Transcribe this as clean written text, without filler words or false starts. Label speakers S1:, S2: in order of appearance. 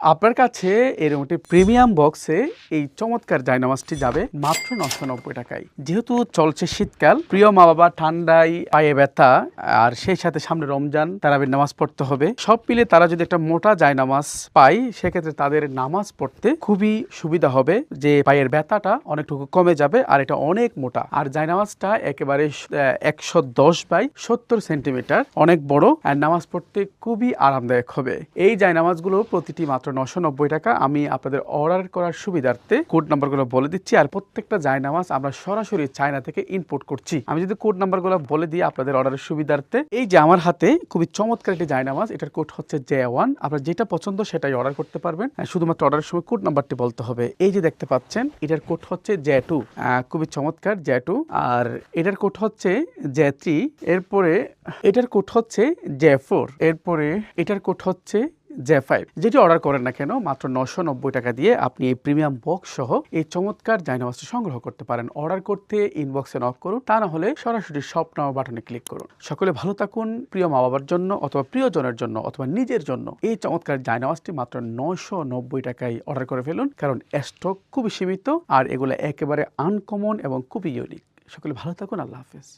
S1: আপনার কাছে এরকম একটি প্রিমিয়াম বক্সে এই চমৎকার জায়নামাজটি যাবে মাত্র 990 টাকায়। যেহেতু চলছে শীতকাল, প্রিয় মা বাবা ঠান্ডায় পায়ে ব্যথা আর সেই সাথে সামনে রমজান, তারাবির নামাজ পড়তে হবে, সব মিলে তারা যদি একটা মোটা জায়নামাজ পায় সেক্ষেত্রে তাদের নামাজ পড়তে খুবই সুবিধা হবে, যে পায়ের ব্যথাটা অনেকটুকু কমে যাবে আর এটা অনেক মোটা। আর জায়নামাজটা একেবারে 110 বাই 70 সেন্টিমিটার, অনেক বড় আর নামাজ পড়তে খুবই আরামদায়ক হবে। এই জায়নামাজগুলো প্রতিটি মাত্র 990 টাকা। আমি আপনাদের অর্ডার করার সুবিধার্থে কোড নাম্বারগুলো বলে দিচ্ছি, আর প্রত্যেকটা জায়নামাজ আমরা সরাসরি চায়না থেকে ইম্পোর্ট করছি। আমি যদি কোড নাম্বারগুলো বলে দিই আপনাদের অর্ডারের সুবিধার্থে, এই যে আমার হাতে খুবই চমৎকার একটি জায়নামাজ, এটার কোড হচ্ছে J1। আপনার যেটা পছন্দ সেটাই অর্ডার করতে পারবেন, শুধুমাত্র অর্ডারের সময় কোড নাম্বারটি বলতে হবে। এই যে দেখতে পাচ্ছেন, এটার কোড হচ্ছে J2, খুবই চমৎকার J2। আর এটার কোড হচ্ছে J3, এরপরে এটার কোড হচ্ছে J4, এরপরে এটার কোড হচ্ছে J5। যেটি অর্ডার করেন না কেন, মাত্র 990 টাকা দিয়ে আপনি এই প্রিমিয়াম বক্স সহ এই চমৎকার জায়নামাজটি সংগ্রহ করতে পারেন। অর্ডার করতে ইনবক্সে নক করুন, তা না হলে সরাসরি শপ নাও বাটনে ক্লিক করুন। সকলে ভালো থাকুন। প্রিয় মা বাবার জন্য অথবা প্রিয়জনের জন্য অথবা নিজের জন্য এই চমৎকার জায়নামাজটি মাত্র 990 টাকায় অর্ডার করে ফেলুন, কারণ স্টক খুবই সীমিত আর এগুলো একেবারে আনকমন এবং খুবই ইউনিক। সকলে ভালো থাকুন। আল্লাহ হাফেজ।